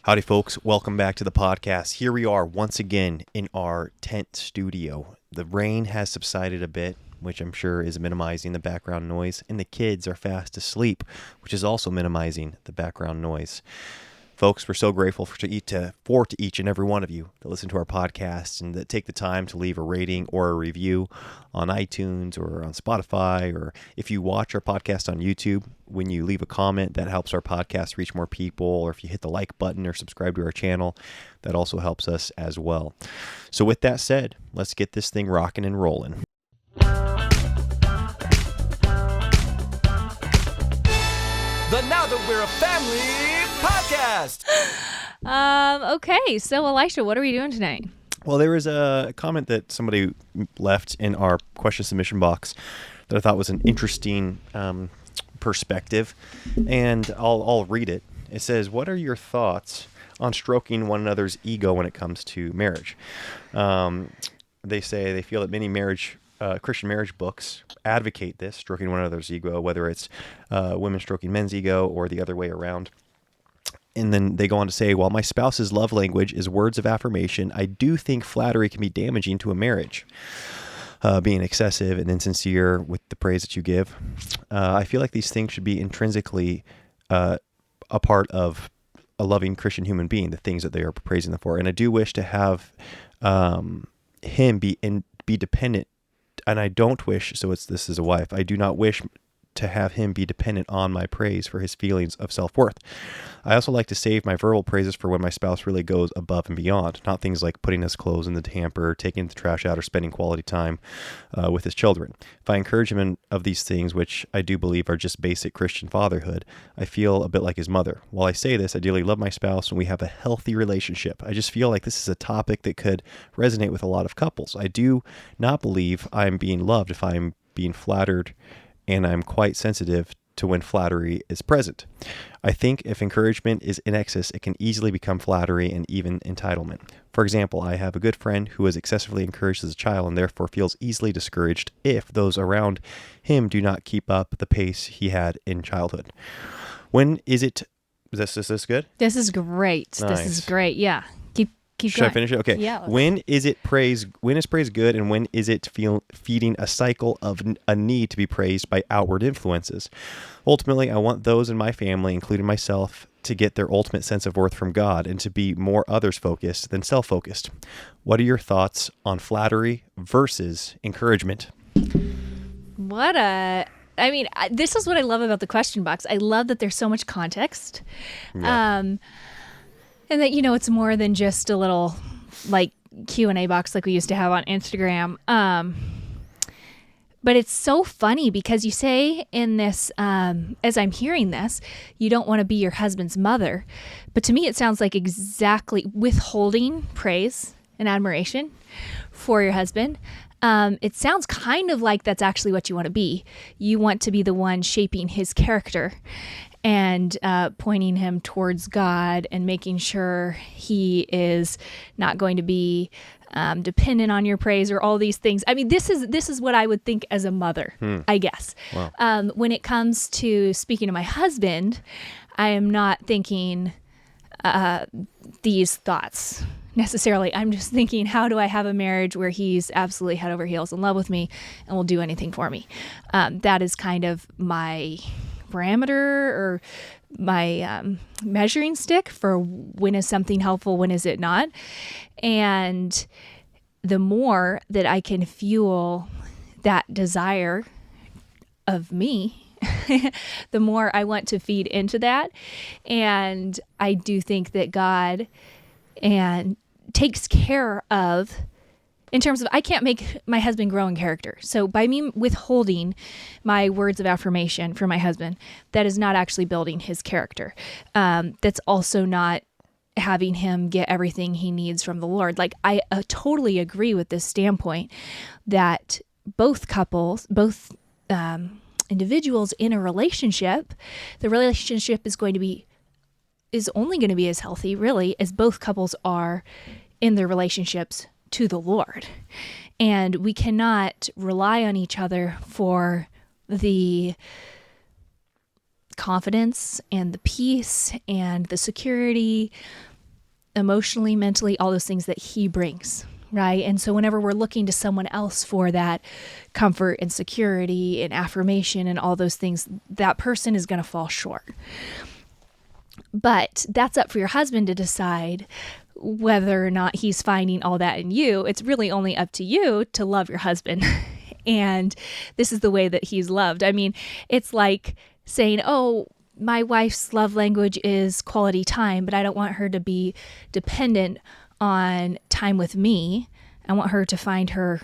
Howdy, folks. Welcome back to the podcast. Here we are once again in our tent studio. The rain has subsided a bit, which I'm sure is minimizing the background noise, and the kids are fast asleep, which is also minimizing the background noise. Folks, we're so grateful for each and every one of you that listen to our podcasts and that take the time to leave a rating or a review on iTunes or on Spotify, or if you watch our podcast on YouTube, when you leave a comment, that helps our podcast reach more people, or if you hit the like button or subscribe to our channel, that also helps us as well. So with that said, let's get this thing rocking and rolling. The Now That We're a Family podcast. Okay, so Elisha, what are we doing tonight? Well, there was a comment that somebody left in our question submission box that I thought was an interesting perspective, and I'll read it. It says, "What are your thoughts on stroking one another's ego when it comes to marriage?" They say they feel that many Christian marriage books advocate this, stroking one another's ego, whether it's women stroking men's ego or the other way around. And then they go on to say, while my spouse's love language is words of affirmation, I do think flattery can be damaging to a marriage. Being excessive and insincere with the praise that you give. I feel like these things should be intrinsically a part of a loving Christian human being, the things that they are praising them for. And I do wish to have him be dependent. And I don't wish, this is a wife, I do not wish to have him be dependent on my praise for his feelings of self-worth. I also like to save my verbal praises for when my spouse really goes above and beyond, not things like putting his clothes in the hamper, taking the trash out, or spending quality time with his children. If I encourage him of these things, which I do believe are just basic Christian fatherhood, I feel a bit like his mother. While I say this, I dearly love my spouse and we have a healthy relationship. I just feel like this is a topic that could resonate with a lot of couples. I do not believe I'm being loved if I'm being flattered, and I'm quite sensitive to when flattery is present. I think if encouragement is in excess, it can easily become flattery and even entitlement. For example, I have a good friend who was excessively encouraged as a child and therefore feels easily discouraged if those around him do not keep up the pace he had in childhood. When is it... Is this good? This is great. Nice. This is great. Yeah. Keep Should going. I finish it? Okay. Yeah. When is praise good, and when is it feeding a cycle of a need to be praised by outward influences? Ultimately, I want those in my family, including myself, to get their ultimate sense of worth from God and to be more others-focused than self-focused. What are your thoughts on flattery versus encouragement? This is what I love about the question box. I love that there's so much context. Yeah. And that, it's more than just a little Q&A box like we used to have on Instagram. But it's so funny because you say in this, as I'm hearing this, you don't want to be your husband's mother. But to me, it sounds like exactly withholding praise and admiration for your husband. It sounds kind of like that's actually what you want to be. You want to be the one shaping his character and pointing him towards God and making sure he is not going to be dependent on your praise or all these things. I mean, this is what I would think as a mother, I guess. Wow. When it comes to speaking to my husband, I am not thinking these thoughts necessarily. I'm just thinking, how do I have a marriage where he's absolutely head over heels in love with me and will do anything for me? That is kind of my parameter or my measuring stick for when is something helpful, when is it not. And the more that I can fuel that desire of me, the more I want to feed into that. And I do think that God takes care of, in terms of, I can't make my husband grow in character. So by me withholding my words of affirmation for my husband, that is not actually building his character. That's also not having him get everything he needs from the Lord. Like, I totally agree with this standpoint that both couples, individuals in a relationship, the relationship is only going to be as healthy, really, as both couples are in their relationships to the Lord. And we cannot rely on each other for the confidence and the peace and the security emotionally, mentally, all those things that he brings, right? And so whenever we're looking to someone else for that comfort and security and affirmation and all those things, that person is going to fall short. But that's up for your husband to decide whether or not he's finding all that in you. It's really only up to you to love your husband. And this is the way that he's loved. I mean, it's like saying, oh, my wife's love language is quality time, but I don't want her to be dependent on time with me. I want her to find her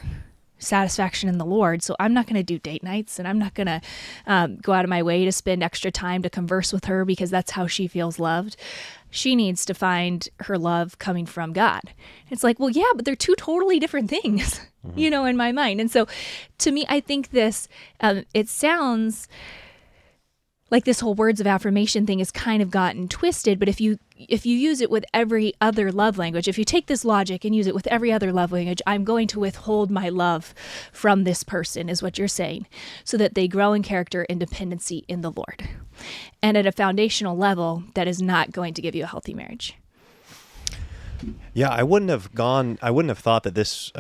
satisfaction in the Lord. So I'm not going to do date nights, and I'm not going to go out of my way to spend extra time to converse with her because that's how she feels loved. She needs to find her love coming from God. It's like, well, yeah, but they're two totally different things, in my mind. And so to me, I think this, it sounds like this whole words of affirmation thing has kind of gotten twisted, but if you use it with every other love language, if you take this logic and use it with every other love language, I'm going to withhold my love from this person, is what you're saying, so that they grow in character and dependency in the Lord. And at a foundational level, that is not going to give you a healthy marriage. Yeah, I wouldn't have thought that this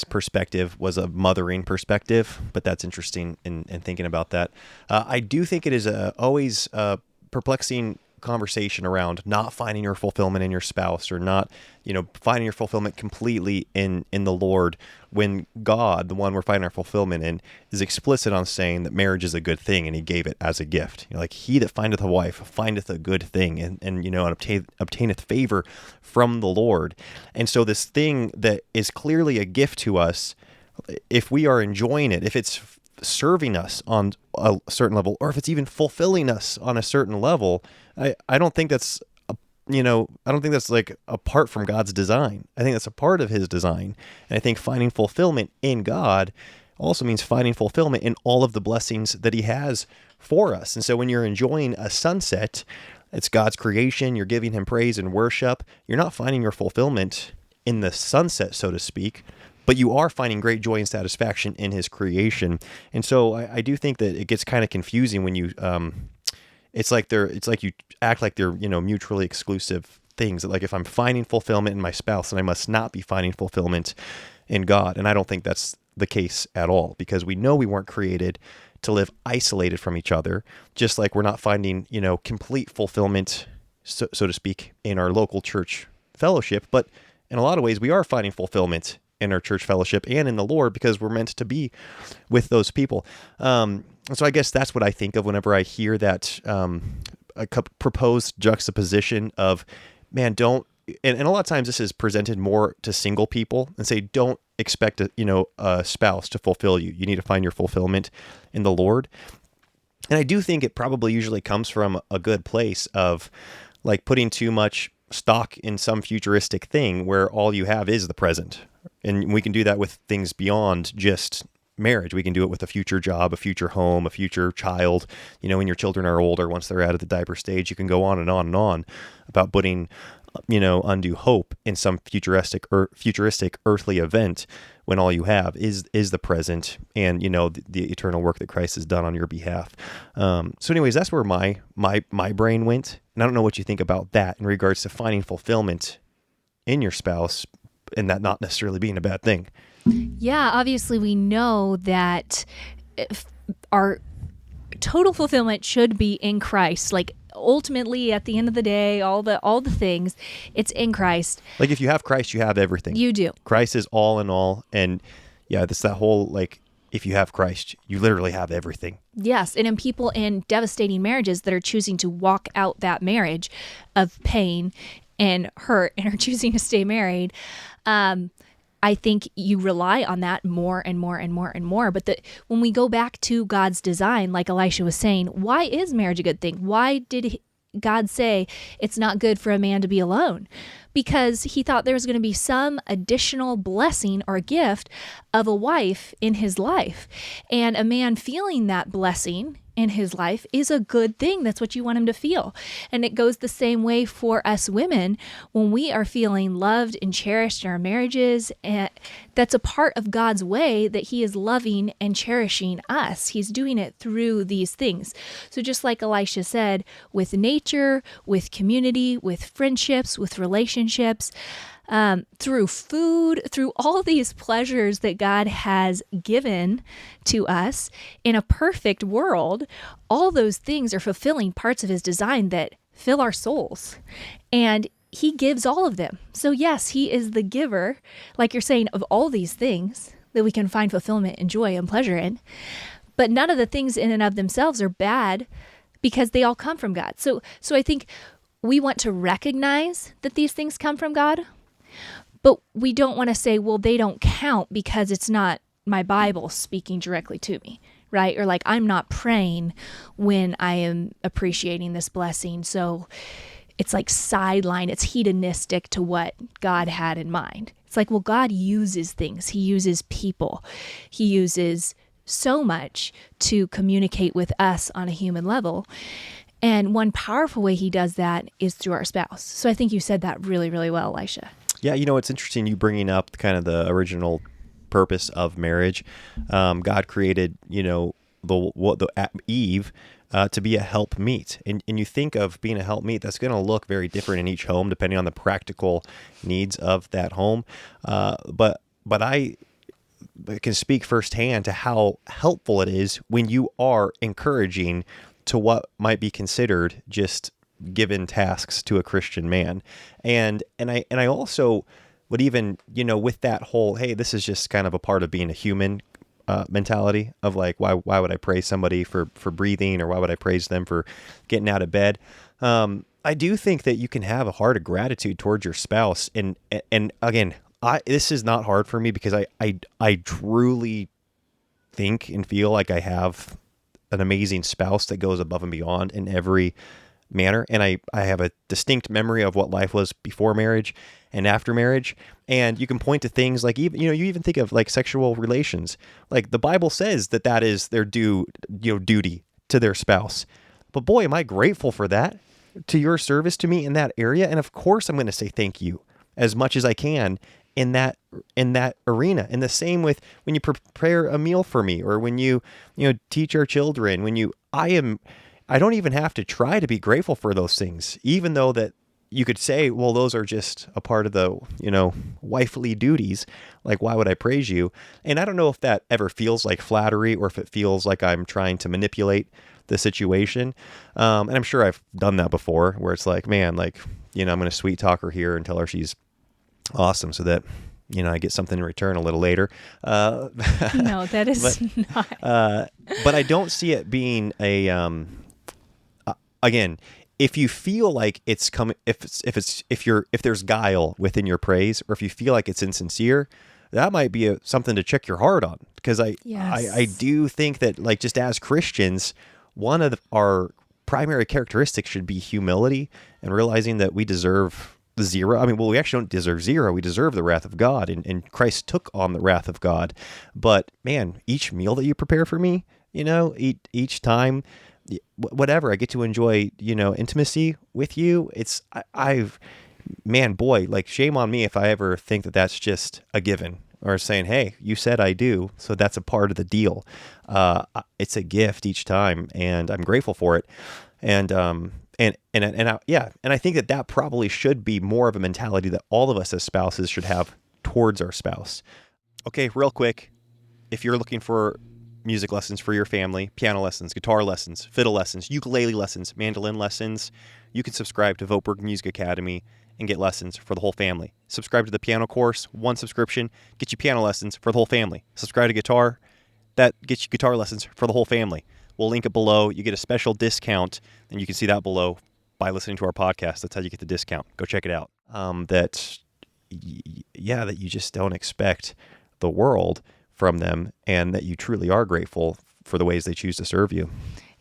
perspective was a mothering perspective, but that's interesting in thinking about that. I do think it is always a perplexing conversation around not finding your fulfillment in your spouse, or not, finding your fulfillment completely in the Lord, when God, the one we're finding our fulfillment in, is explicit on saying that marriage is a good thing and he gave it as a gift. Like, he that findeth a wife findeth a good thing, and obtaineth favor from the Lord. And so this thing that is clearly a gift to us, if we are enjoying it, if it's serving us on a certain level, or if it's even fulfilling us on a certain level, I don't think that's like apart from God's design. I think that's a part of his design. And I think finding fulfillment in God also means finding fulfillment in all of the blessings that he has for us. And so when you're enjoying a sunset, it's God's creation, you're giving him praise and worship, you're not finding your fulfillment in the sunset, so to speak, but you are finding great joy and satisfaction in his creation. And so I do think that it gets kind of confusing when you, it's like you act like they're, mutually exclusive things. Like, if I'm finding fulfillment in my spouse, then I must not be finding fulfillment in God. And I don't think that's the case at all, because we know we weren't created to live isolated from each other, just like we're not finding, complete fulfillment, so to speak, in our local church fellowship. But in a lot of ways, we are finding fulfillment in our church fellowship and in the Lord, because we're meant to be with those people. So I guess that's what I think of whenever I hear that a proposed juxtaposition of, man, don't, and a lot of times this is presented more to single people, and say, don't expect a spouse to fulfill you. You need to find your fulfillment in the Lord. And I do think it probably usually comes from a good place of, like, putting too much stock in some futuristic thing where all you have is the present. And we can do that with things beyond just marriage. We can do it with a future job, a future home, a future child. When your children are older, once they're out of the diaper stage, you can go on and on and on about putting, undue hope in some futuristic earthly event, when all you have is the present and, the eternal work that Christ has done on your behalf. So anyways, that's where my brain went. And I don't know what you think about that in regards to finding fulfillment in your spouse, and that not necessarily being a bad thing. Yeah, obviously we know that our total fulfillment should be in Christ. Like, ultimately, at the end of the day, all the things, it's in Christ. Like, if you have Christ, you have everything. You do. Christ is all in all. And yeah, that's that whole, like, if you have Christ, you literally have everything. Yes. And in people in devastating marriages that are choosing to walk out that marriage of pain and hurt and are choosing to stay married, I think you rely on that more and more and more and more. But when we go back to God's design, like Elisha was saying, why is marriage a good thing? Why did God say it's not good for a man to be alone? because he thought there was going to be some additional blessing or gift of a wife in his life. And a man feeling that blessing in his life is a good thing. That's what you want him to feel. And it goes the same way for us women when we are feeling loved and cherished in our marriages. And that's a part of God's way that he is loving and cherishing us. He's doing it through these things. So just like Elisha said, with nature, with community, with friendships, with relationships, through food, through all these pleasures that God has given to us in a perfect world, all those things are fulfilling parts of his design that fill our souls. And he gives all of them. So yes, he is the giver, like you're saying, of all these things that we can find fulfillment and joy and pleasure in. But none of the things in and of themselves are bad because they all come from God. So I think we want to recognize that these things come from God, but we don't want to say, well, they don't count because it's not my Bible speaking directly to me, right? Or like, I'm not praying when I am appreciating this blessing. So it's like sideline, it's hedonistic to what God had in mind. It's like, well, God uses things. He uses people. He uses so much to communicate with us on a human level. And one powerful way he does that is through our spouse. So I think you said that really, really well, Elisha. Yeah, it's interesting you bringing up kind of the original purpose of marriage. God created, Eve to be a helpmeet, and you think of being a helpmeet, that's going to look very different in each home depending on the practical needs of that home. But I can speak firsthand to how helpful it is when you are encouraging to what might be considered just given tasks to a Christian man. And I also would even, with that whole, hey, this is just kind of a part of being a human mentality of like, why would I praise somebody for breathing, or why would I praise them for getting out of bed? I do think that you can have a heart of gratitude towards your spouse. And again, this is not hard for me because I truly think and feel like I have an amazing spouse that goes above and beyond in every manner. And I have a distinct memory of what life was before marriage and after marriage. And you can point to things like, even, you even think of like sexual relations. Like the Bible says that is their duty to their spouse. But boy, am I grateful for that, to your service to me in that area. And of course I'm going to say thank you as much as I can in that arena. And the same with when you prepare a meal for me, or when you teach our children, I don't even have to try to be grateful for those things, even though that you could say, well, those are just a part of the, wifely duties. Like, why would I praise you? And I don't know if that ever feels like flattery, or if it feels like I'm trying to manipulate the situation. And I'm sure I've done that before, where it's like, man, like, I'm going to sweet talk her here and tell her she's awesome so that, I get something in return a little later. No, that is not. But I don't see it being again, if you feel like it's coming, if there's guile within your praise, or if you feel like it's insincere, that might be something to check your heart on. Because I do think that, like, just as Christians, one of our primary characteristics should be humility and realizing that we deserve zero. I mean, well, we actually don't deserve zero. We deserve the wrath of God, and Christ took on the wrath of God. But man, each meal that you prepare for me, each time, whatever, I get to enjoy, intimacy with you. It's, like, shame on me if I ever think that that's just a given, or saying, hey, you said I do, so that's a part of the deal. It's a gift each time, and I'm grateful for it. And I think that probably should be more of a mentality that all of us as spouses should have towards our spouse. Okay, real quick, if you're looking for music lessons for your family, piano lessons, guitar lessons, fiddle lessons, ukulele lessons, mandolin lessons, you can subscribe to Voteberg Music Academy and get lessons for the whole family. Subscribe to the piano course, one subscription, get you piano lessons for the whole family. Subscribe to guitar, that gets you guitar lessons for the whole family. We'll link it below. You get a special discount, and you can see that below by listening to our podcast. That's how you get the discount. Go check it out. That you just don't expect the world from them, and that you truly are grateful for the ways they choose to serve you.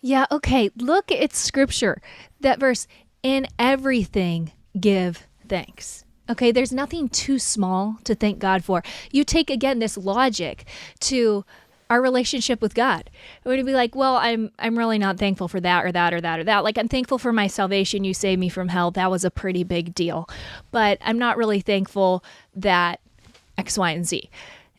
Yeah, okay. Look at scripture. That verse, in everything give thanks. Okay, there's nothing too small to thank God for. You take, again, this logic to our relationship with God. We're going to be like, well, I'm really not thankful for that or that or that or that. Like, I'm thankful for my salvation. You saved me from hell. That was a pretty big deal. But I'm not really thankful that X, Y, and Z.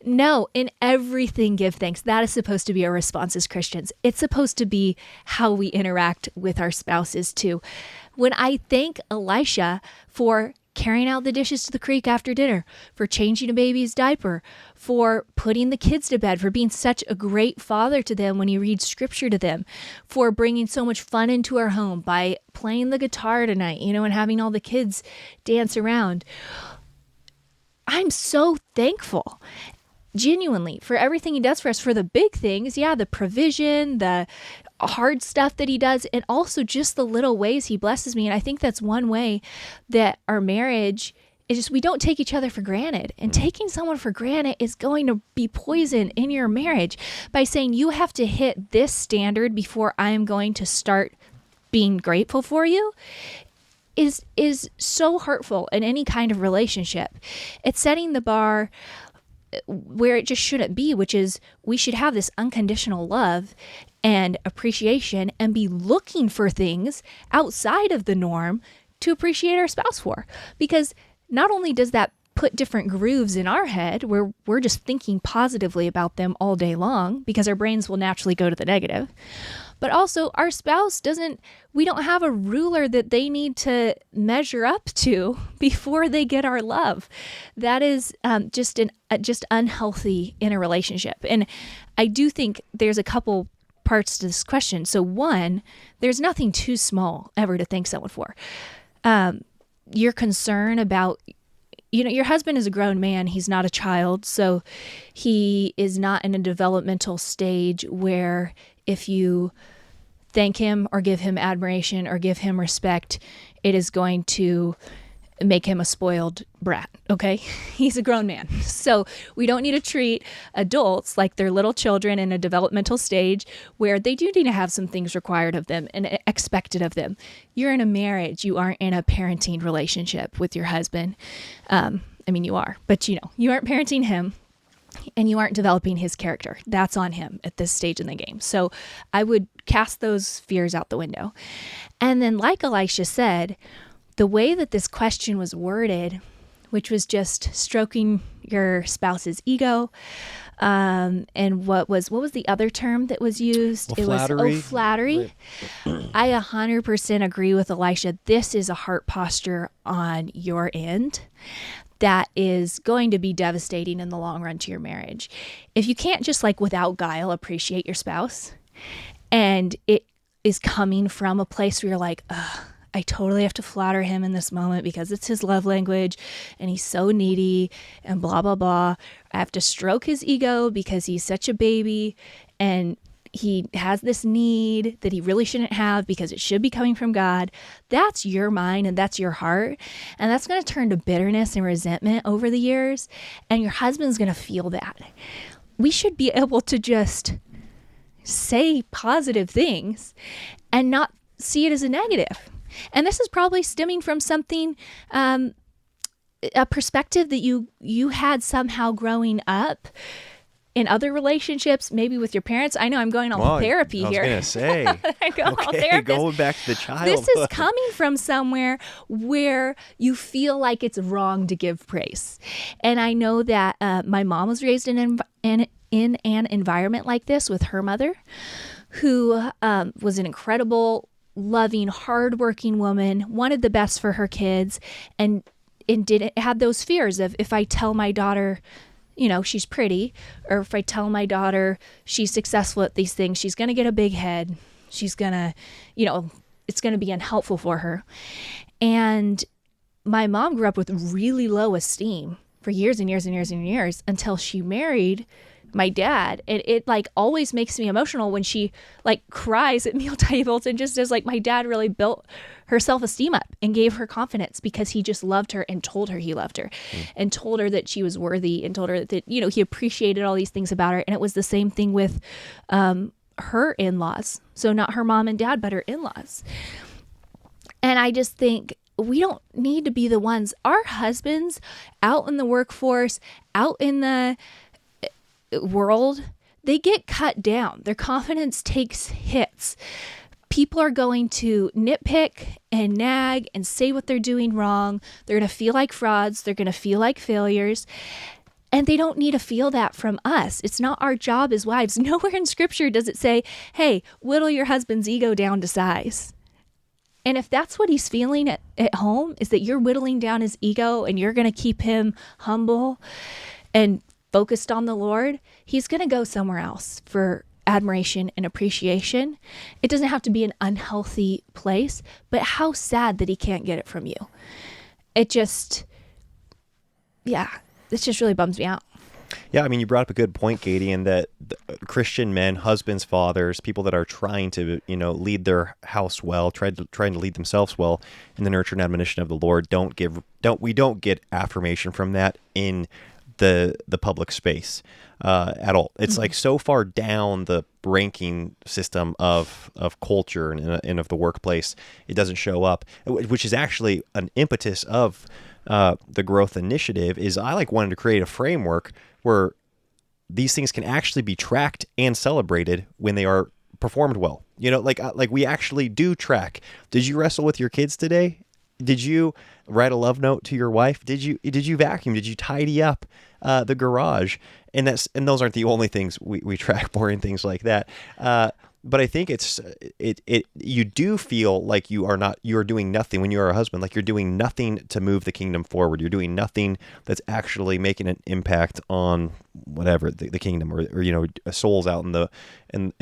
No, in everything give thanks. That is supposed to be our response as Christians. It's supposed to be how we interact with our spouses too. When I thank Elisha for carrying out the dishes to the creek after dinner, for changing a baby's diaper, for putting the kids to bed, for being such a great father to them when he reads scripture to them, for bringing so much fun into our home by playing the guitar tonight, and having all the kids dance around. I'm so thankful, genuinely, for everything he does for us, for the big things, the provision, the hard stuff that he does, and also just the little ways he blesses me. And I think that's one way that our marriage is just, we don't take each other for granted. And taking someone for granted is going to be poison in your marriage by saying you have to hit this standard before I am going to start being grateful for you. Is so hurtful in any kind of relationship. It's setting the bar where it just shouldn't be, which is we should have this unconditional love and appreciation and be looking for things outside of the norm to appreciate our spouse for. Because not only does that put different grooves in our head where we're just thinking positively about them all day long, because our brains will naturally go to the negative, but also our spouse we don't have a ruler that they need to measure up to before they get our love. That is just unhealthy in a relationship. And I do think there's a couple parts to this question. So one, there's nothing too small ever to thank someone for. Your concern about, your husband is a grown man. He's not a child. So he is not in a developmental stage where if you thank him or give him admiration or give him respect, it is going to make him a spoiled brat. Okay. He's a grown man. So we don't need to treat adults like they're little children in a developmental stage where they do need to have some things required of them and expected of them. You're in a marriage. You aren't in a parenting relationship with your husband. You are, but you aren't parenting him. And you aren't developing his character. That's on him at this stage in the game. So I would cast those fears out the window. And then, like Elisha said, the way that this question was worded, which was just stroking your spouse's ego, and what was the other term that was used? Well, flattery. It was flattery. Right. I 100% agree with Elisha. This is a heart posture on your end that is going to be devastating in the long run to your marriage. If you can't just without guile appreciate your spouse, and it is coming from a place where you're like, ugh, I totally have to flatter him in this moment because it's his love language and he's so needy and blah, blah, blah. I have to stroke his ego because he's such a baby and he has this need that he really shouldn't have because it should be coming from God. That's your mind and that's your heart. And that's going to turn to bitterness and resentment over the years. And your husband's going to feel that. We should be able to just say positive things and not see it as a negative. And this is probably stemming from something, a perspective that you had somehow growing up in other relationships, maybe with your parents. I know I'm going on therapy here. I was going to say. I'm going all therapist. Going back to the childhood. This is coming from somewhere where you feel like it's wrong to give praise. And I know that my mom was raised in an environment like this with her mother, who was an incredible, loving, hardworking woman, wanted the best for her kids, and had those fears of, if I tell my daughter, she's pretty, or if I tell my daughter she's successful at these things, she's going to get a big head. She's going to, it's going to be unhelpful for her. And my mom grew up with really low esteem for years and years and years and years until she married my dad. And it always makes me emotional when she cries at meal tables and just says my dad really built her self-esteem up and gave her confidence because he just loved her and told her he loved her and told her that she was worthy and told her that, he appreciated all these things about her. And it was the same thing with her in-laws. So not her mom and dad, but her in-laws. And I just think we don't need to be the ones. Our husbands out in the workforce, out in the world, they get cut down. Their confidence takes hits. People are going to nitpick and nag and say what they're doing wrong. They're going to feel like frauds. They're going to feel like failures. And they don't need to feel that from us. It's not our job as wives. Nowhere in Scripture does it say, hey, whittle your husband's ego down to size. And if that's what he's feeling at home, is that you're whittling down his ego and you're going to keep him humble and focused on the Lord, he's going to go somewhere else for admiration and appreciation. It doesn't have to be an unhealthy place, but how sad that he can't get it from you. It just really bums me out. Yeah, I mean, you brought up a good point, Katie, in that Christian men, husbands, fathers, people that are trying to, lead their house well, trying to lead themselves well in the nurture and admonition of the Lord, we don't get affirmation from that in the public space at all. It's like so far down the ranking system of culture and of the workplace, it doesn't show up, which is actually an impetus of the growth initiative. Is I wanted to create a framework where these things can actually be tracked and celebrated when they are performed well. Like we actually do track. Did you wrestle with your kids today? Did you write a love note to your wife? Did you vacuum? Did you tidy up the garage? And those aren't the only things we track, boring things like that. But I think you do feel like you are doing nothing when you are a husband, like you're doing nothing to move the kingdom forward. You're doing nothing that's actually making an impact on whatever the kingdom or souls out in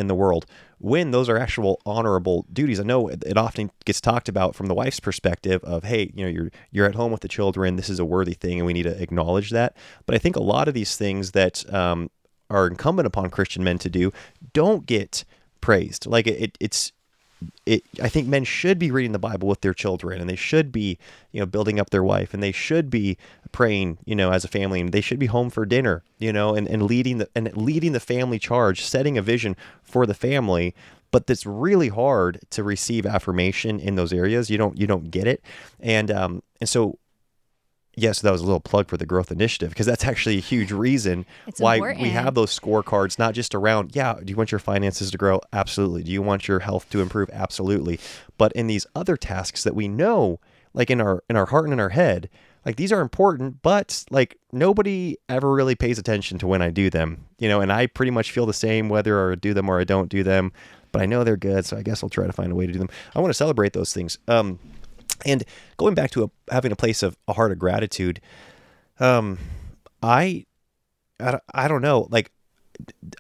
the world. When those are actual honorable duties. I know it often gets talked about from the wife's perspective of, hey, you're at home with the children. This is a worthy thing, and we need to acknowledge that. But I think a lot of these things that are incumbent upon Christian men to do don't get praised. Like I think men should be reading the Bible with their children, and they should be, building up their wife, and they should be praying, as a family, and they should be home for dinner, and leading the family charge, setting a vision for the family. But it's really hard to receive affirmation in those areas. You don't get it, and so. Yes, that was a little plug for the Growth Initiative, because that's actually a huge reason why we have those scorecards, not just around, do you want your finances to grow? Absolutely. Do you want your health to improve? Absolutely. But in these other tasks that we know, like in our heart and in our head, like these are important, but like nobody ever really pays attention to when I do them, and I pretty much feel the same whether I do them or I don't do them, but I know they're good, so I guess I'll try to find a way to do them. I want to celebrate those things. And going back to having a place of a heart of gratitude, I don't know, like,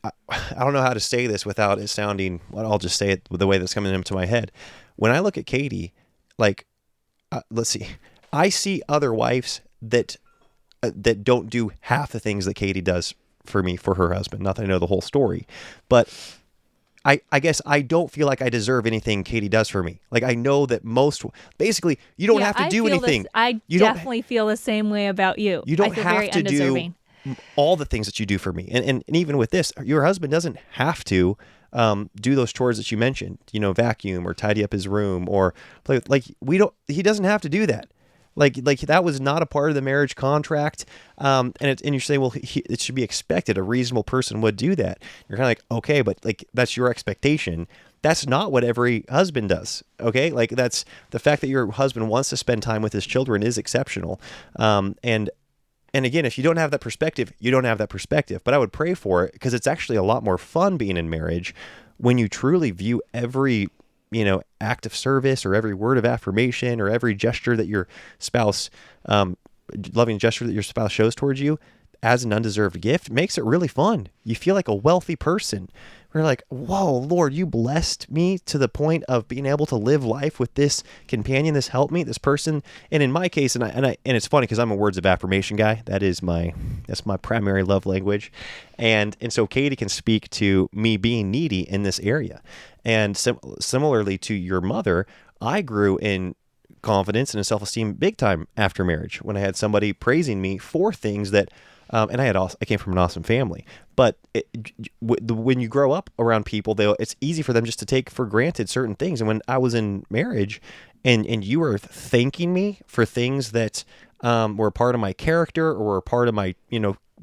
I don't know how to say this without it sounding, well, I'll just say it the way that's coming into my head. When I look at Katie, like, let's see, I see other wives that don't do half the things that Katie does for me, for her husband. Not that I know the whole story, but I guess I don't feel like I deserve anything Katie does for me. Like I know that basically, you don't have to do anything. I definitely feel the same way about you. You don't have to do all the things that you do for me. And even with this, your husband doesn't have to do those chores that you mentioned, vacuum or tidy up his room or he doesn't have to do that. Like that was not a part of the marriage contract. And you say, well, it should be expected. A reasonable person would do that. You're kind of like, okay, but like, that's your expectation. That's not what every husband does. Okay. Like that's the fact that your husband wants to spend time with his children is exceptional. And again, if you don't have that perspective, you don't have that perspective, but I would pray for it, because it's actually a lot more fun being in marriage when you truly view every act of service or every word of affirmation or every gesture that your spouse, loving gesture that your spouse shows towards you as an undeserved gift, makes it really fun. You feel like a wealthy person. We're like, whoa, Lord, you blessed me to the point of being able to live life with this companion, this helpmate, this person. And in my case, and it's funny because I'm a words of affirmation guy. That's my primary love language. And so Katie can speak to me being needy in this area. And similarly to your mother, I grew in confidence and in self-esteem big time after marriage, when I had somebody praising me for things that And I came from an awesome family, but when you grow up around people, it's easy for them just to take for granted certain things. And when I was in marriage, and you were thanking me for things that were part of my character or were part of my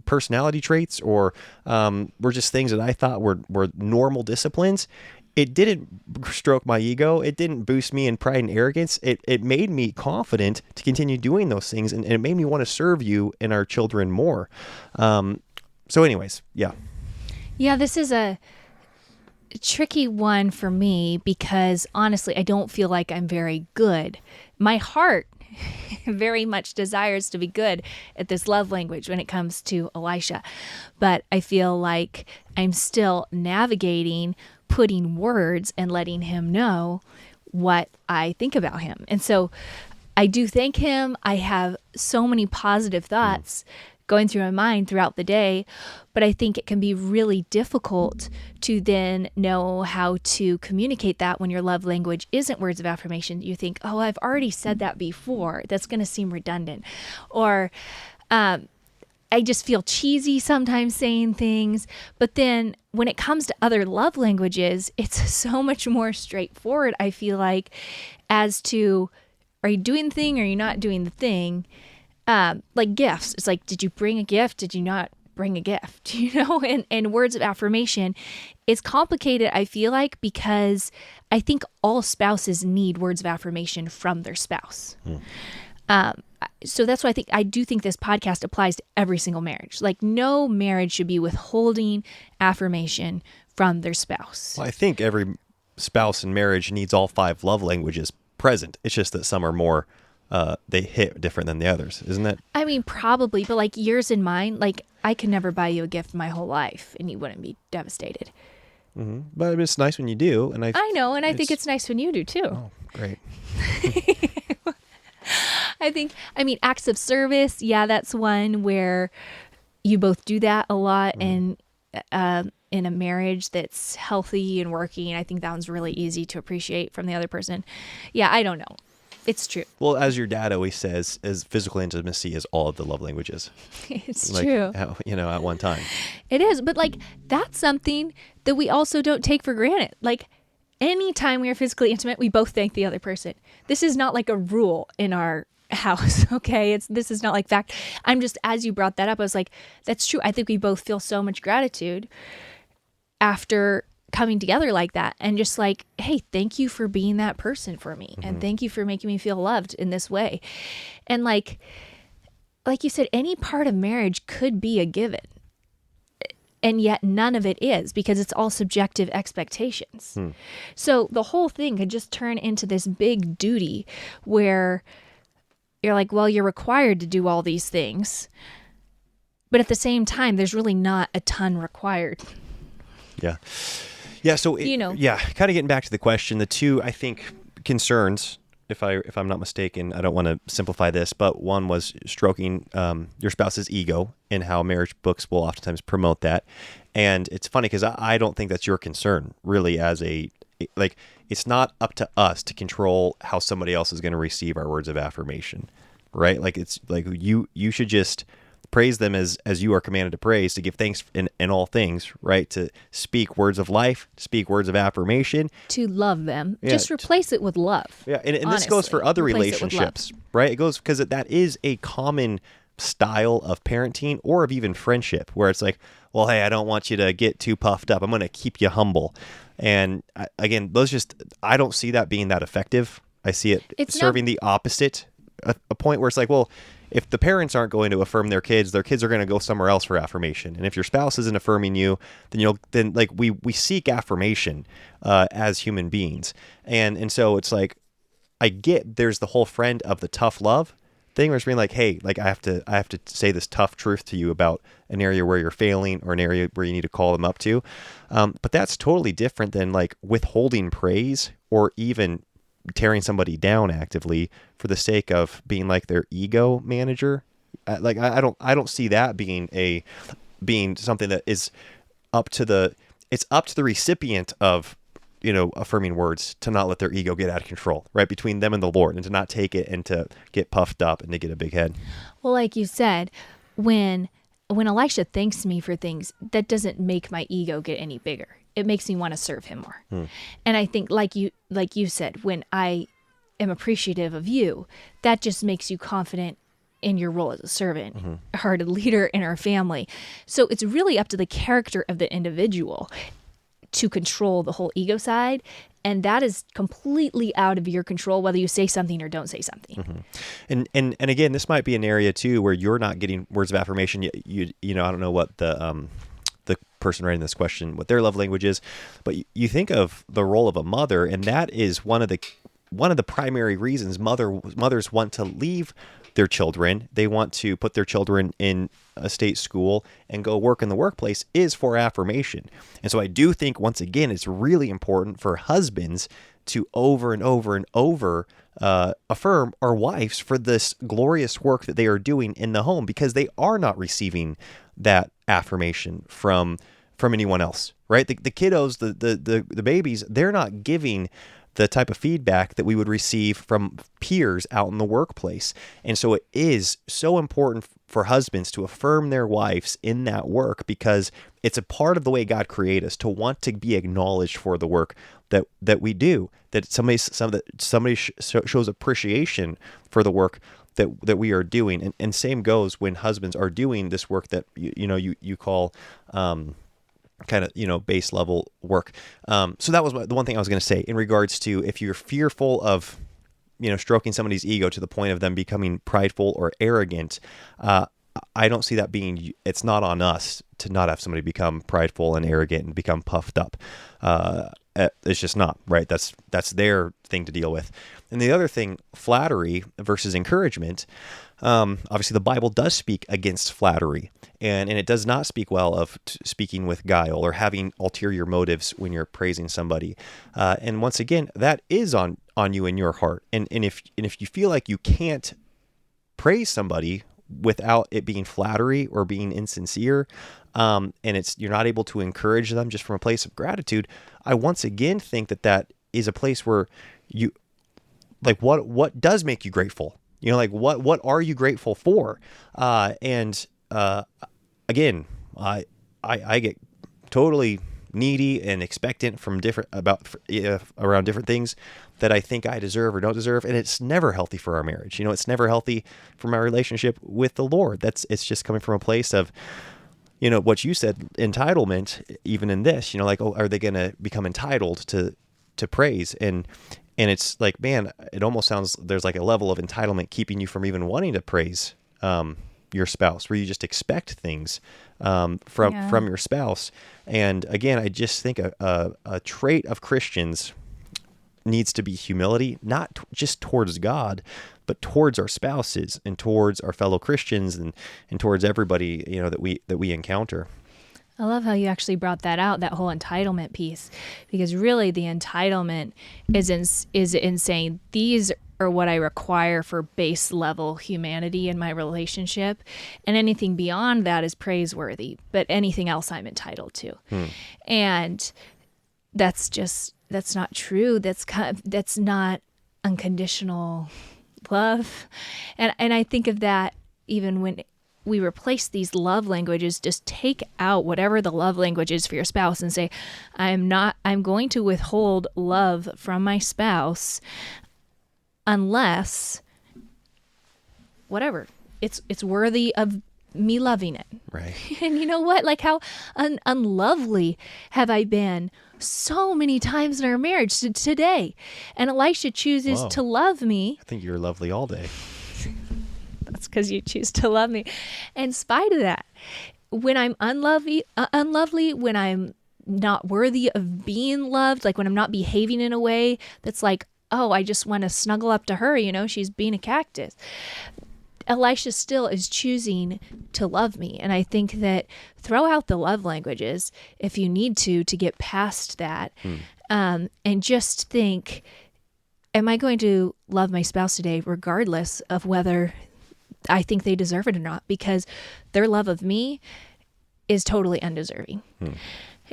personality traits, or were just things that I thought were normal disciplines, it didn't stroke my ego. It didn't boost me in pride and arrogance. It made me confident to continue doing those things, and it made me want to serve you and our children more. So anyways, yeah. Yeah, this is a tricky one for me because honestly, I don't feel like I'm very good. My heart very much desires to be good at this love language when it comes to Elisha, but I feel like I'm still navigating putting words and letting him know what I think about him. And so I do thank him. I have so many positive thoughts going through my mind throughout the day, but I think it can be really difficult to then know how to communicate that when your love language isn't words of affirmation. You think, oh, I've already said that before. That's going to seem redundant. Or I just feel cheesy sometimes saying things. But then when it comes to other love languages, it's so much more straightforward, I feel like, as to, are you doing the thing or are you not doing the thing? Like gifts. It's like, did you bring a gift? Did you not bring a gift? And words of affirmation is complicated, I feel like, because I think all spouses need words of affirmation from their spouse. So that's why I do think this podcast applies to every single marriage. Like, no marriage should be withholding affirmation from their spouse. Well, I think every spouse in marriage needs all 5 love languages present. It's just that some are more they hit different than the others, isn't it? I mean, probably, but like yours and mine, like I could never buy you a gift my whole life and you wouldn't be devastated. Mm-hmm. But it's nice when you do. And I know, and I think it's nice when you do too. Oh, great. I mean, acts of service. Yeah, that's one where you both do that a lot. And in a marriage that's healthy and working, I think that one's really easy to appreciate from the other person. Yeah, I don't know. It's true. Well, as your dad always says, is physical intimacy is all of the love languages. It's true. At one time. It is. But like, that's something that we also don't take for granted. Like, anytime we are physically intimate, we both thank the other person. This is not like a rule in our house. Okay. This is not like fact. I'm just, as you brought that up, I was like, that's true. I think we both feel so much gratitude after coming together like that, and just like, hey, thank you for being that person for me. And thank you for making me feel loved in this way. And like you said, any part of marriage could be a given, and yet none of it is, because it's all subjective expectations. So the whole thing could just turn into this big duty where you're like, well, you're required to do all these things, but at the same time, there's really not a ton required. Yeah. Yeah, so kind of getting back to the question, the two, I think, concerns, if I'm not mistaken, I don't want to simplify this, but one was stroking your spouse's ego, and how marriage books will oftentimes promote that. And it's funny because I don't think that's your concern, really, it's not up to us to control how somebody else is going to receive our words of affirmation, right? Like, it's like you should just praise them as you are commanded to praise, to give thanks in all things, right? To speak words of life, speak words of affirmation. To love them. Yeah. Just replace it with love. Yeah, and this goes for other relationships, right? It goes because that is a common style of parenting, or of even friendship, where it's like, well, hey, I don't want you to get too puffed up. I'm going to keep you humble. And again, I don't see that being that effective. I see it serving the opposite, a point where it's like, well, if the parents aren't going to affirm their kids are going to go somewhere else for affirmation. And if your spouse isn't affirming you, then we seek affirmation as human beings. And so it's like, I get there's the whole friend of the tough love thing, where it's being like, hey, like I have to say this tough truth to you about an area where you're failing, or an area where you need to call them up to. But that's totally different than like withholding praise, or even tearing somebody down actively for the sake of being like their ego manager. Like, I don't see that being something that is up to the recipient of, affirming words, to not let their ego get out of control, right? Between them and the Lord, and to not take it and to get puffed up and to get a big head. Well, like you said, when when Elisha thanks me for things, that doesn't make my ego get any bigger. It makes me want to serve him more. And I think like you said, when I am appreciative of you, that just makes you confident in your role as a servant, a hearted leader in our family. So it's really up to the character of the individual to control the whole ego side. And that is completely out of your control, whether you say something or don't say something. And again, this might be an area too where you're not getting words of affirmation. You know, I don't know what the person writing this question, what their love language is, but you think of the role of a mother, and that is one of the primary reasons mothers want to leave their children. They want to put their children in a state school and go work in the workplace is for affirmation. And so I do think, once again, it's really important for husbands to over and over and over affirm our wives for this glorious work that they are doing in the home, because they are not receiving that affirmation from anyone else, right? The kiddos, the babies, they're not giving the type of feedback that we would receive from peers out in the workplace. And so it is so important for husbands to affirm their wives in that work, because it's a part of the way God created us to want to be acknowledged for the work that we do, that somebody shows appreciation for the work that we are doing. And same goes when husbands are doing this work that you call kind of, base level work. So that was the one thing I was going to say in regards to, if you're fearful of, stroking somebody's ego to the point of them becoming prideful or arrogant, I don't see that being, it's not on us to not have somebody become prideful and arrogant and become puffed up. It's just not, right? That's their thing to deal with. And the other thing, flattery versus encouragement. Obviously, the Bible does speak against flattery, and it does not speak well of speaking with guile or having ulterior motives when you're praising somebody. And once again, that is on you in your heart. And if you feel like you can't praise somebody without it being flattery or being insincere, and you're not able to encourage them just from a place of gratitude, I once again think that is a place where you, like, what does make you grateful? What are you grateful for? Again, I get totally needy and expectant from around different things that I think I deserve or don't deserve, and it's never healthy for our marriage. It's never healthy for my relationship with the Lord. It's just coming from a place of, what you said, entitlement. Even in this, are they going to become entitled to praise? And it's like, man, it almost sounds there's like a level of entitlement keeping you from even wanting to praise your spouse, where you just expect things from your spouse. And again, I just think a trait of Christians needs to be humility, not just towards God, but towards our spouses and towards our fellow Christians and towards everybody that we encounter. I love how you actually brought that out, that whole entitlement piece, because really the entitlement is in saying these are what I require for base level humanity in my relationship, and anything beyond that is praiseworthy, but anything else I'm entitled to. And that's not true. That's not unconditional love. And I think of that even when we replace these love languages. Just take out whatever the love language is for your spouse and say, I'm going to withhold love from my spouse unless whatever, it's worthy of me loving it. Right. And you know what? Like, how unlovely have I been so many times in our marriage today? And Elisha chooses to love me. I think you're lovely all day. That's because you choose to love me. In spite of that, when I'm unlovely, when I'm not worthy of being loved, like when I'm not behaving in a way that's like, oh, I just want to snuggle up to her, she's being a cactus. Elisha still is choosing to love me. And I think that throw out the love languages if you need to get past that. And just think, am I going to love my spouse today regardless of whether I think they deserve it or not? Because their love of me is totally undeserving.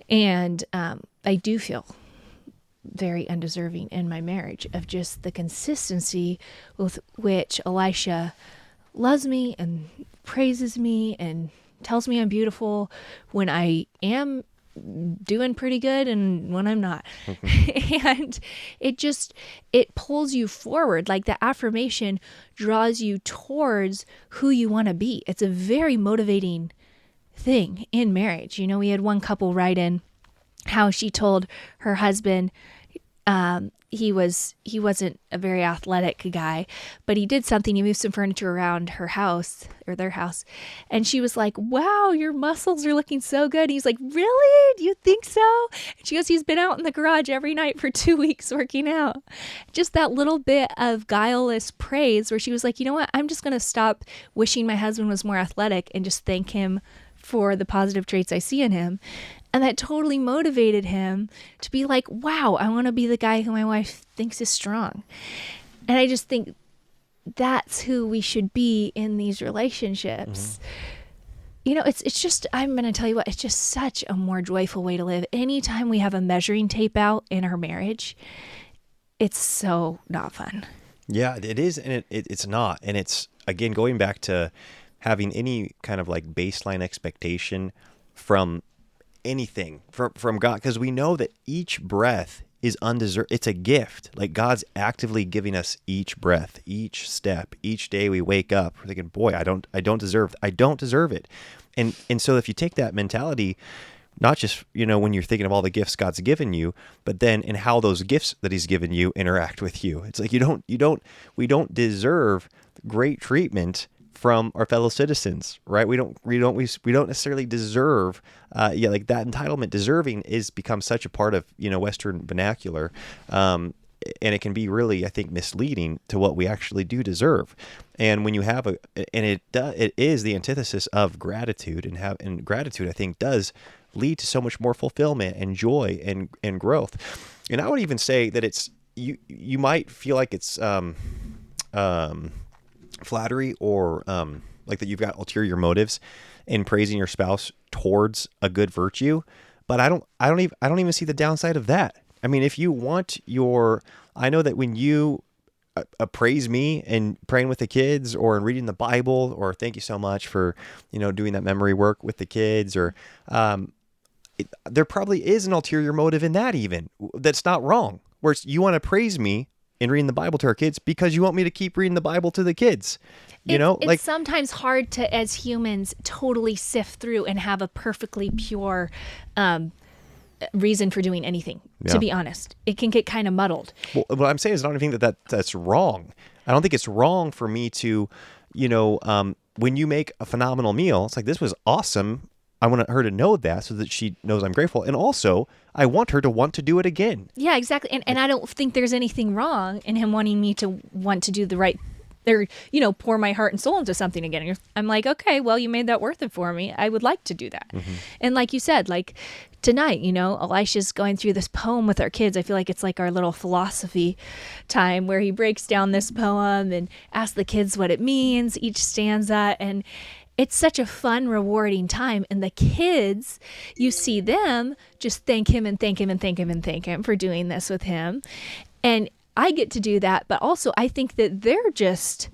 And I do feel very undeserving in my marriage of just the consistency with which Elisha loves me and praises me and tells me I'm beautiful when I am doing pretty good and when I'm not. And it pulls you forward. Like the affirmation draws you towards who you want to be. It's a very motivating thing in marriage. We had one couple write in how she told her husband, he wasn't a very athletic guy, but he did something. He moved some furniture around her house or their house. And she was like, wow, your muscles are looking so good. And he's like, really? Do you think so? And she goes, he's been out in the garage every night for 2 weeks working out. Just that little bit of guileless praise where she was like, you know what? I'm just going to stop wishing my husband was more athletic and just thank him for the positive traits I see in him. And that totally motivated him to be like, wow, I want to be the guy who my wife thinks is strong. And I just think that's who we should be in these relationships. It's just, I'm going to tell you what, it's just such a more joyful way to live. Anytime we have a measuring tape out in our marriage, it's so not fun. Yeah, it is. And it's not. And it's, again, going back to having any kind of like baseline expectation from anything from God, because we know that each breath is undeserved. It's a gift. Like God's actively giving us each breath, each step, each day we wake up. We're thinking, boy, I don't deserve it. And so if you take that mentality, not just, when you're thinking of all the gifts God's given you, but then in how those gifts that he's given you interact with you. It's like we don't deserve great treatment from our fellow citizens, right? We don't necessarily deserve, like that entitlement. Deserving is become such a part of Western vernacular, and it can be really, I think, misleading to what we actually do deserve. And when you have it is the antithesis of gratitude, and gratitude, I think, does lead to so much more fulfillment and joy and growth. And I would even say that it's you might feel like it's flattery or like that you've got ulterior motives in praising your spouse towards a good virtue, but I don't even see the downside of that. I mean, if you want I know that when you praise me and praying with the kids or in reading the Bible, or thank you so much for doing that memory work with the kids, or there probably is an ulterior motive in that, even that's not wrong, where you want to praise me in reading the Bible to our kids because you want me to keep reading the Bible to the kids. It's sometimes hard to, as humans, totally sift through and have a perfectly pure reason for doing anything. Yeah. To be honest, it can get kind of muddled. Well, what I'm saying is, I don't think that's wrong. I don't think it's wrong for me to, when you make a phenomenal meal, it's like, this was awesome. I want her to know that so that she knows I'm grateful. And also, I want her to want to do it again. Yeah, exactly. And I don't think there's anything wrong in him wanting me to want to do the right, or, pour my heart and soul into something again. And I'm like, okay, well, you made that worth it for me. I would like to do that. Mm-hmm. And like you said, like tonight, Elisha's going through this poem with our kids. I feel like it's like our little philosophy time where he breaks down this poem and asks the kids what it means, each stanza. And it's such a fun, rewarding time. And the kids, you see them just thank him and thank him and thank him and thank him for doing this with him. And I get to do that. But also, I think that they're just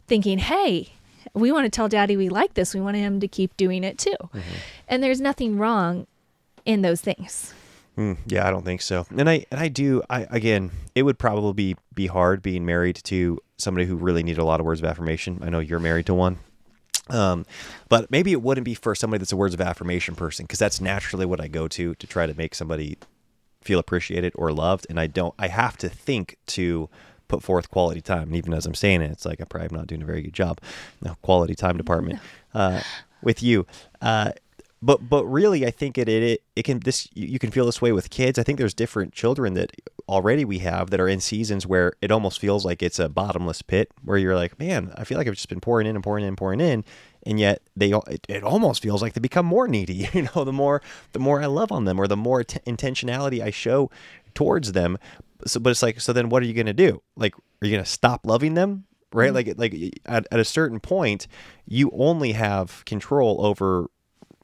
thinking, hey, we want to tell Daddy we like this. We want him to keep doing it too. Mm-hmm. And there's nothing wrong in those things. Yeah, I don't think so. And again, it would probably be hard being married to somebody who really needed a lot of words of affirmation. I know you're married to one. But maybe it wouldn't be for somebody that's a words of affirmation person, because that's naturally what I go to try to make somebody feel appreciated or loved. And I have to think to put forth quality time. And even as I'm saying it, it's like, I probably am not doing a very good job. No, quality time department, with you. But really, I think it can, you can feel this way with kids. I think there's different children that already we have that are in seasons where it almost feels like it's a bottomless pit, where you're like, man, I feel like I've just been pouring in and pouring in and pouring in. And yet it almost feels like they become more needy, the more I love on them, or the more intentionality I show towards them. So, but it's like, so then what are you going to do? Like, are you going to stop loving them? Right? Mm-hmm. Like at a certain point, you only have control over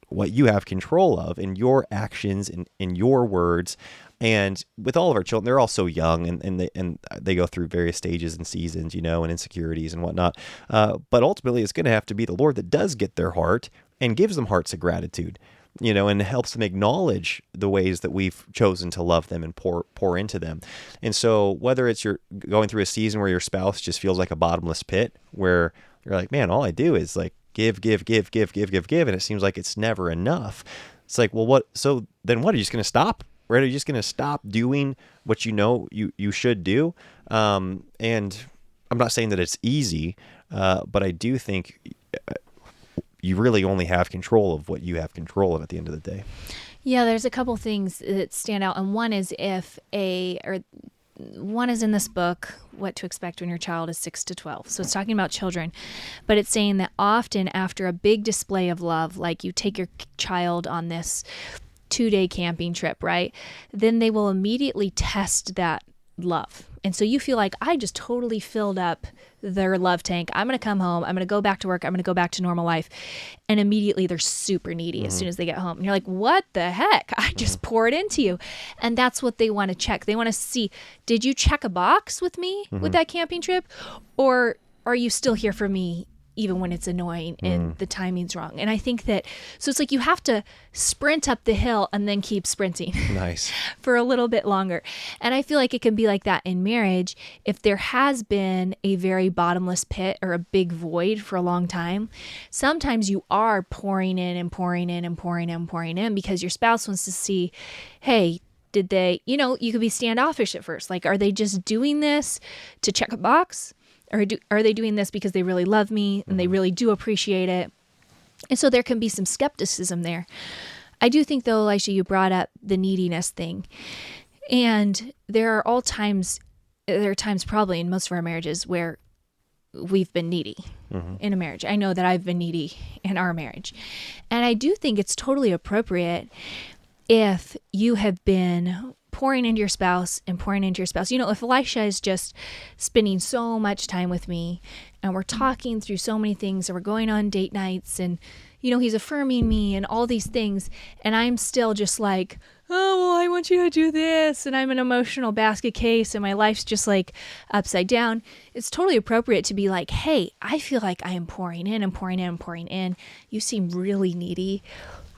what you have control of in your actions, in your words. And with all of our children, they're all so young, and they go through various stages and seasons, and insecurities and whatnot. But ultimately, it's going to have to be the Lord that does get their heart, and gives them hearts of gratitude, and helps them acknowledge the ways that we've chosen to love them and pour into them. And so whether it's you're going through a season where your spouse just feels like a bottomless pit, where you're like, man, all I do is like give, and it seems like it's never enough. It's like, well, so then what? Are you just going to stop? Right? Are you just going to stop doing what you should do? And I'm not saying that it's easy, but I do think you really only have control of what you have control of at the end of the day. Yeah, there's a couple things that stand out, and one is one is in this book, What to Expect When Your Child is 6 to 12. So it's talking about children, but it's saying that often after a big display of love, like you take your child on this 2-day camping trip, right? Then they will immediately test that love. And so you feel like, I just totally filled up their love tank. I'm going to come home. I'm going to go back to work. I'm going to go back to normal life. And immediately they're super needy as soon as they get home. And you're like, what the heck? I just poured into you. And that's what they want to check. They want to see, did you check a box with me with that camping trip? Or are you still here for me even when it's annoying and the timing's wrong? And I think that, so it's like you have to sprint up the hill and then keep sprinting. Nice. For a little bit longer. And I feel like it can be like that in marriage. If there has been a very bottomless pit or a big void for a long time, sometimes you are pouring in and pouring in and pouring in and pouring in because your spouse wants to see, hey, did they, you could be standoffish at first. Like, are they just doing this to check a box? Or are they doing this because they really love me and they really do appreciate it? And so there can be some skepticism there. I do think, though, Elisha, you brought up the neediness thing. And there are times probably in most of our marriages where we've been needy in a marriage. I know that I've been needy in our marriage. And I do think it's totally appropriate if you have been pouring into your spouse and pouring into your spouse. If Elisha is just spending so much time with me and we're talking through so many things and we're going on date nights and, he's affirming me and all these things. And I'm still just like, oh, well, I want you to do this. And I'm an emotional basket case and my life's just like upside down. It's totally appropriate to be like, hey, I feel like I am pouring in and pouring in and pouring in. You seem really needy.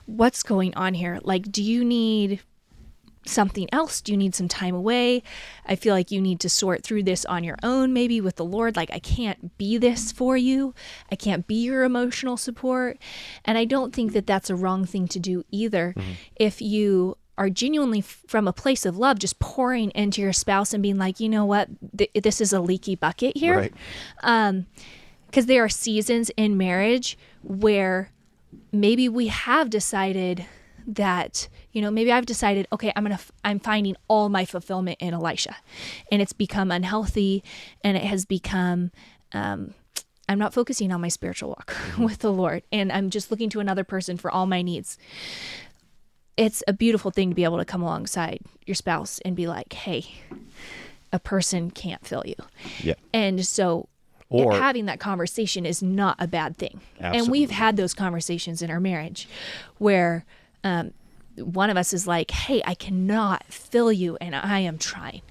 What's going on here? Like, do you need something else? Do you need some time away? I feel like you need to sort through this on your own, maybe with the Lord. Like, I can't be this for you. I can't be your emotional support. And I don't think that that's a wrong thing to do either. If you are genuinely from a place of love, just pouring into your spouse and being like, you know what, this is a leaky bucket here. Right. Because there are seasons in marriage where maybe we have decided that, maybe I've decided, okay, I'm finding all my fulfillment in Elisha, and it's become unhealthy, and it has become, I'm not focusing on my spiritual walk with the Lord, and I'm just looking to another person for all my needs. It's a beautiful thing to be able to come alongside your spouse and be like, hey, a person can't fill you. Yeah. And so having that conversation is not a bad thing. Absolutely. And we've had those conversations in our marriage where one of us is like, hey, I cannot fill you and I am trying.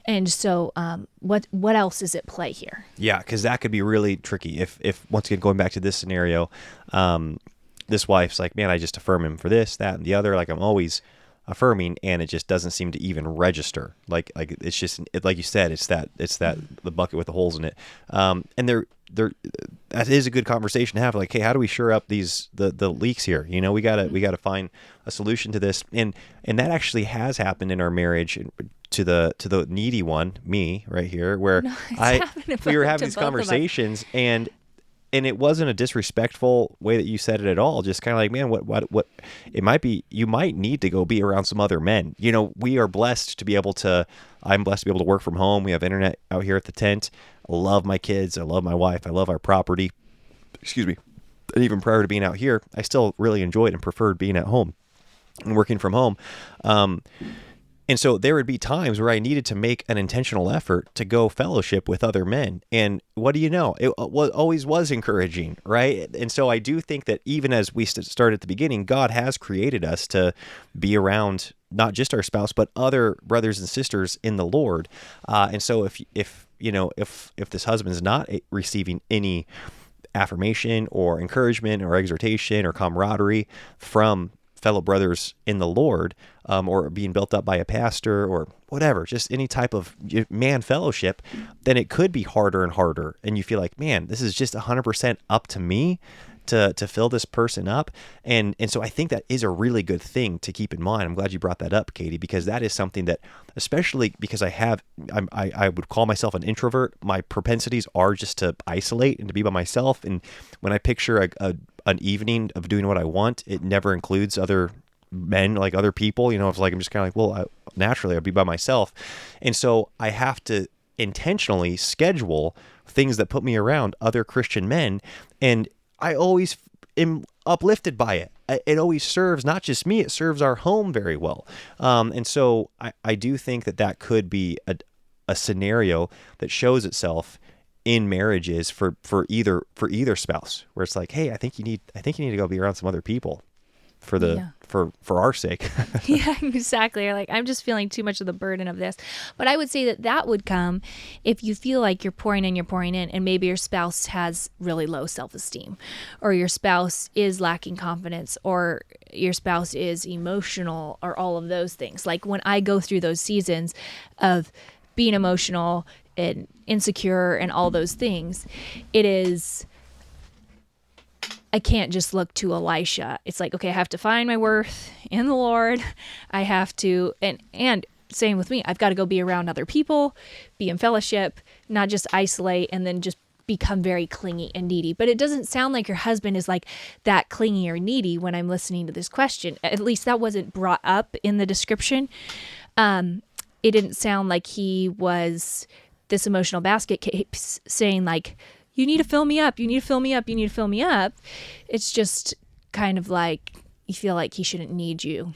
And so what else is at play here? Yeah, because that could be really tricky. If once again, going back to this scenario, this wife's like, man, I just affirm him for this, that, and the other. Like, I'm always affirming, and it just doesn't seem to even register. Like it's just, like you said, it's that the bucket with the holes in it. And that is a good conversation to have. Like, hey, how do we shore up the leaks here? We gotta find a solution to this. And that actually has happened in our marriage to the needy one, me right here, where we were having these conversations, and it wasn't a disrespectful way that you said it at all. Just kind of like, man, what it might be, you might need to go be around some other men. We are blessed to be able to, I'm blessed to be able to work from home. We have internet out here at the tent. I love my kids. I love my wife. I love our property. Excuse me. And even prior to being out here, I still really enjoyed and preferred being at home and working from home. And so there would be times where I needed to make an intentional effort to go fellowship with other men. And what do you know? It always was encouraging, right? And so I do think that even as we started at the beginning, God has created us to be around not just our spouse, but other brothers and sisters in the Lord. And so if this husband is not receiving any affirmation or encouragement or exhortation or camaraderie from fellow brothers in the Lord, or being built up by a pastor or whatever, just any type of man fellowship, then it could be harder and harder. And you feel like, man, this is just 100% up to me to fill this person up. And so I think that is a really good thing to keep in mind. I'm glad you brought that up, Katie, because that is something that, especially because I would call myself an introvert. My propensities are just to isolate and to be by myself. And when I picture an evening of doing what I want, it never includes other men, like other people. It's like, I'm just kind of like, well, naturally I'd be by myself. And so I have to intentionally schedule things that put me around other Christian men. And I always am uplifted by it. It always serves not just me, it serves our home very well. And so I do think that could be a scenario that shows itself in marriages for either spouse, where it's like, hey, I think you need to go be around some other people for our sake. Yeah, exactly. Or like, I'm just feeling too much of the burden of this. But I would say that would come if you feel like you're pouring in, and maybe your spouse has really low self-esteem, or your spouse is lacking confidence, or your spouse is emotional, or all of those things. Like when I go through those seasons of being emotional and insecure and all those things, I can't just look to Elisha. It's like, okay, I have to find my worth in the Lord. I have to, and same with me, I've got to go be around other people, be in fellowship, not just isolate and then just become very clingy and needy. But it doesn't sound like your husband is like that clingy or needy when I'm listening to this question. At least that wasn't brought up in the description. It didn't sound like he was this emotional basket case saying like, you need to fill me up. You need to fill me up. You need to fill me up. It's just kind of like you feel like he shouldn't need you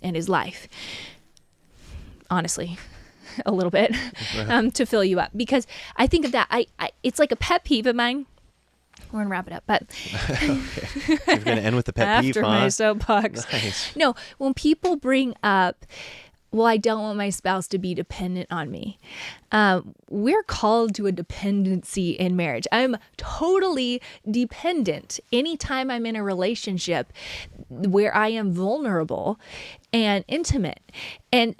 in his life. Honestly, a little bit to fill you up, because I think of that. I it's like a pet peeve of mine. We're gonna wrap it up, but okay. So we're gonna end with the pet peeve, after my soapbox. Nice. No, when people bring up, well, I don't want my spouse to be dependent on me. We're called to a dependency in marriage. I'm totally dependent anytime I'm in a relationship where I am vulnerable and intimate. And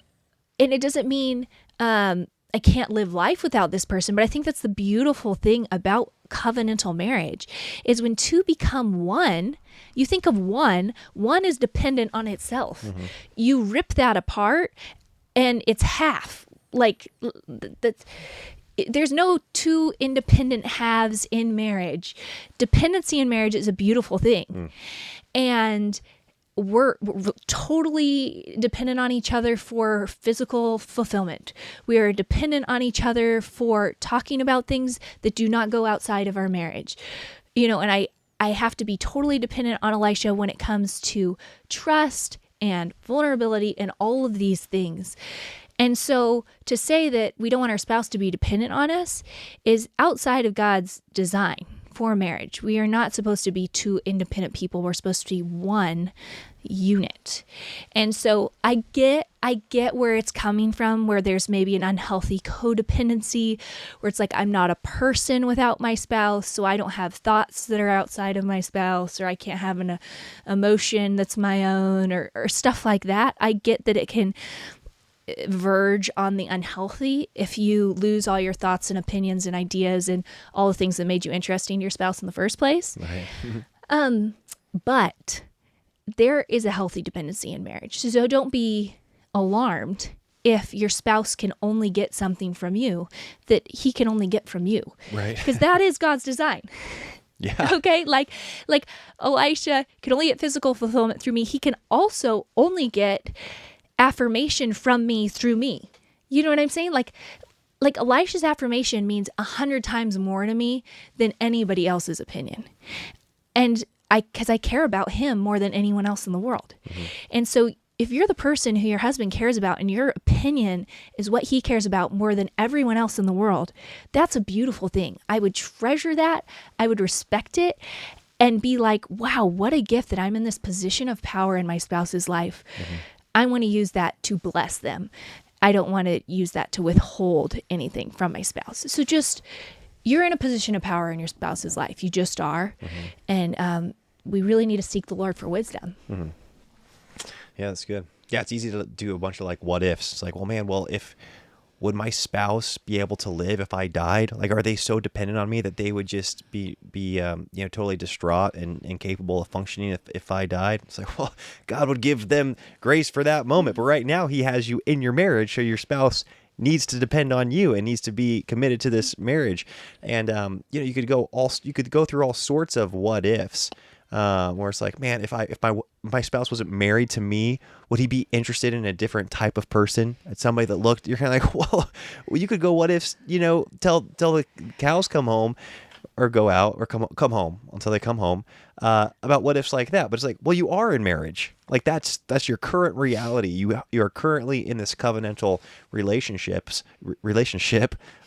it doesn't mean I can't live life without this person, but I think that's the beautiful thing about covenantal marriage is when two become one. You think of one is dependent on itself. Mm-hmm. You rip that apart and it's half. Like there's no two independent halves in marriage. Dependency in marriage is a beautiful thing. And we're totally dependent on each other for physical fulfillment. We are dependent on each other for talking about things that do not go outside of our marriage. And I have to be totally dependent on Elisha when it comes to trust and vulnerability and all of these things. And so to say that we don't want our spouse to be dependent on us is outside of God's design for marriage. We are not supposed to be two independent people. We're supposed to be one unit. And so I get where it's coming from, where there's maybe an unhealthy codependency, where it's like I'm not a person without my spouse, so I don't have thoughts that are outside of my spouse, or I can't have an emotion that's my own, or stuff like that. I get that it can verge on the unhealthy if you lose all your thoughts and opinions and ideas and all the things that made you interesting to your spouse in the first place. Right. But there is a healthy dependency in marriage. So don't be alarmed if your spouse can only get something from you that he can only get from you. Right. Because that is God's design. Yeah. Okay. Like Elisha can only get physical fulfillment through me. He can also only get affirmation from me through me. You know what I'm saying? Like Elisha's affirmation means 100 times more to me than anybody else's opinion. And because I care about him more than anyone else in the world. Mm-hmm. And so if you're the person who your husband cares about and your opinion is what he cares about more than everyone else in the world, that's a beautiful thing. I would treasure that. I would respect it and be like, wow, what a gift that I'm in this position of power in my spouse's life. Mm-hmm. I want to use that to bless them. I don't want to use that to withhold anything from my spouse. So just, you're in a position of power in your spouse's life. You just are. And we really need to seek the Lord for wisdom. Yeah, that's good. Yeah, it's easy to do a bunch of like what ifs. It's like, well, man, would my spouse be able to live if I died? Like, are they so dependent on me that they would just be totally distraught and incapable of functioning if I died? It's like, well, God would give them grace for that moment. But right now he has you in your marriage. So your spouse needs to depend on you and needs to be committed to this marriage. And, you could go through all sorts of what ifs. Where it's like, man, if my spouse wasn't married to me, would he be interested in a different type of person? At somebody that looked, you're kind of like, well, you could go, what if, till the cows come home, or go out, or come home until they come home, about what ifs like that. But it's like, well, you are in marriage. Like that's your current reality. You are currently in this covenantal relationship,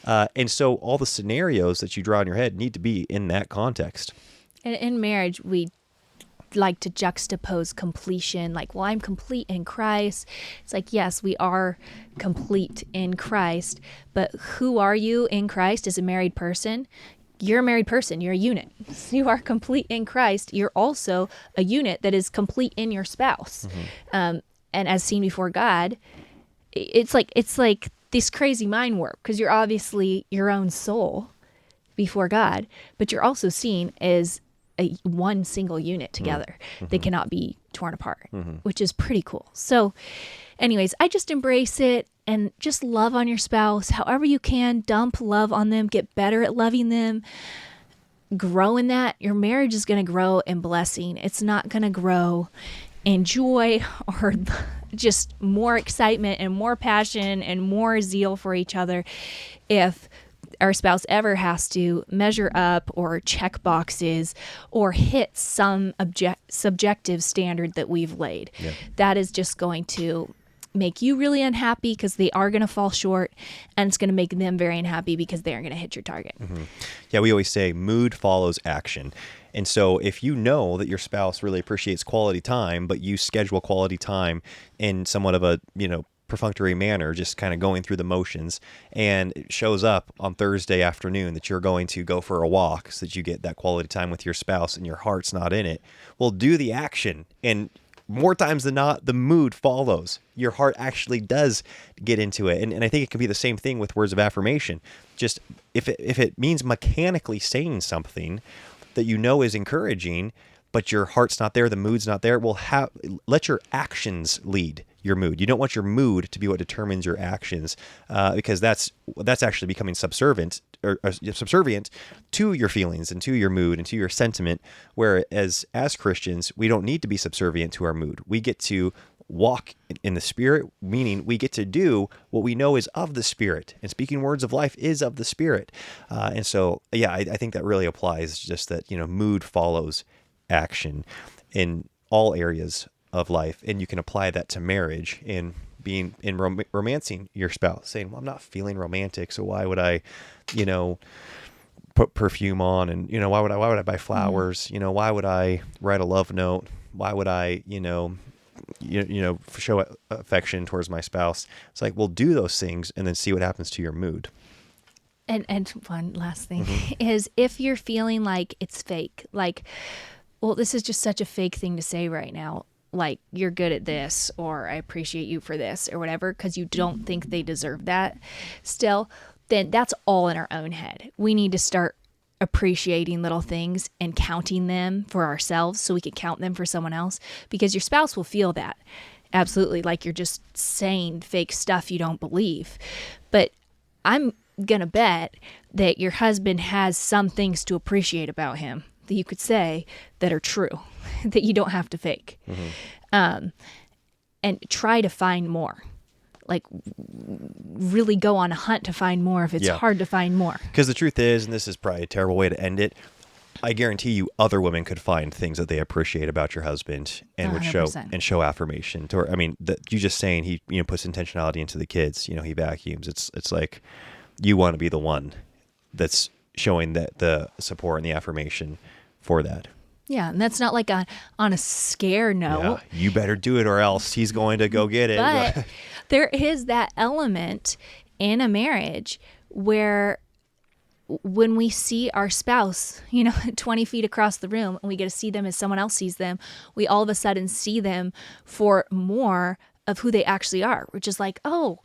and so all the scenarios that you draw in your head need to be in that context. And in marriage, we like to juxtapose completion, like, well, I'm complete in Christ. It's like, yes, we are complete in Christ, but who are you in Christ as a married person? You're a married person. You're a unit. You are complete in Christ. You're also a unit that is complete in your spouse. And as seen before God, it's like this crazy mind warp, because you're obviously your own soul before God, but you're also seen as one single unit together that cannot be torn apart, which is pretty cool. So anyways, I just embrace it and just love on your spouse however you can. Dump love on them, get better at loving them, grow in that. Your marriage is going to grow in blessing. It's not going to grow in joy or just more excitement and more passion and more zeal for each other if our spouse ever has to measure up or check boxes or hit some subjective standard that we've laid. Yeah. That is just going to make you really unhappy because they are going to fall short, and it's going to make them very unhappy because they aren't going to hit your target. Yeah, we always say mood follows action. And so if you know that your spouse really appreciates quality time, but you schedule quality time in somewhat of a, perfunctory manner, just kind of going through the motions, and it shows up on Thursday afternoon that you're going to go for a walk so that you get that quality time with your spouse and your heart's not in it, well, do the action. And more times than not, the mood follows. Your heart actually does get into it. And I think it can be the same thing with words of affirmation. Just if it means mechanically saying something that is encouraging, but your heart's not there, the mood's not there, well, let your actions lead your mood. You don't want your mood to be what determines your actions, because that's actually becoming subservient to your feelings and to your mood and to your sentiment. Whereas as Christians, we don't need to be subservient to our mood. We get to walk in the Spirit, meaning we get to do what we know is of the Spirit, and speaking words of life is of the Spirit. And so, yeah, I think that really applies. Just that mood follows action in all areas of life, and you can apply that to marriage in being in romancing your spouse, saying, well, I'm not feeling romantic, so why would I put perfume on, and why would I buy flowers, why would I write a love note, why would I show affection towards my spouse? It's like, well, do those things and then see what happens to your mood. And one last thing is, if you're feeling like it's fake, like, well, this is just such a fake thing to say right now, like, you're good at this, or I appreciate you for this, or whatever, because you don't think they deserve that still, then that's all in our own head. We need to start appreciating little things and counting them for ourselves so we can count them for someone else, because your spouse will feel that. Absolutely. Like, you're just saying fake stuff you don't believe. But I'm going to bet that your husband has some things to appreciate about him that you could say that are true, that you don't have to fake. And try to find more. Like, really go on a hunt to find more if it's hard to find more. Because the truth is, and this is probably a terrible way to end it, I guarantee you other women could find things that they appreciate about your husband and 100%. would show affirmation. You just saying he puts intentionality into the kids, he vacuums. It's like you want to be the one that's showing the support and the affirmation for that. Yeah, and that's not like on a scare note. Yeah, you better do it or else he's going to go get it. But there is that element in a marriage where when we see our spouse, 20 feet across the room, and we get to see them as someone else sees them, we all of a sudden see them for more of who they actually are, which is like, oh,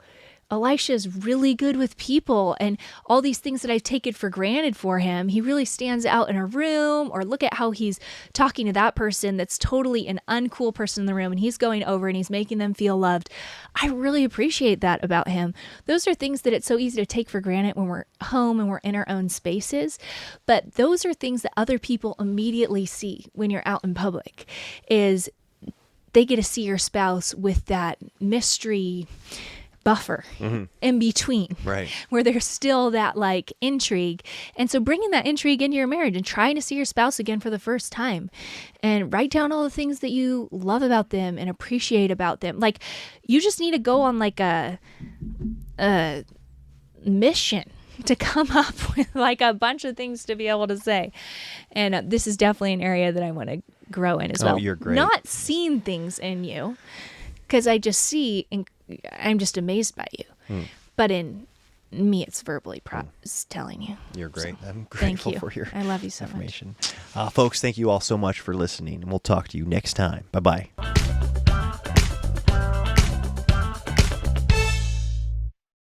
Elisha's really good with people, and all these things that I've taken for granted for him, he really stands out in a room. Or look at how he's talking to that person that's totally an uncool person in the room, and he's going over and he's making them feel loved. I really appreciate that about him. Those are things that it's so easy to take for granted when we're home and we're in our own spaces, but those are things that other people immediately see when you're out in public, is they get to see your spouse with that mystery buffer in between, right, where there's still that like intrigue. And so bringing that intrigue into your marriage and trying to see your spouse again for the first time, and write down all the things that you love about them and appreciate about them. Like, you just need to go on like a mission to come up with like a bunch of things to be able to say. And this is definitely an area that I want to grow in as well. You're great. Not seeing things in you, because I just see and I'm just amazed by you. But in me, it's verbally telling you. You're great. So, I'm grateful thank you. for your I love you so information. Folks, thank you all so much for listening, and we'll talk to you next time. Bye-bye.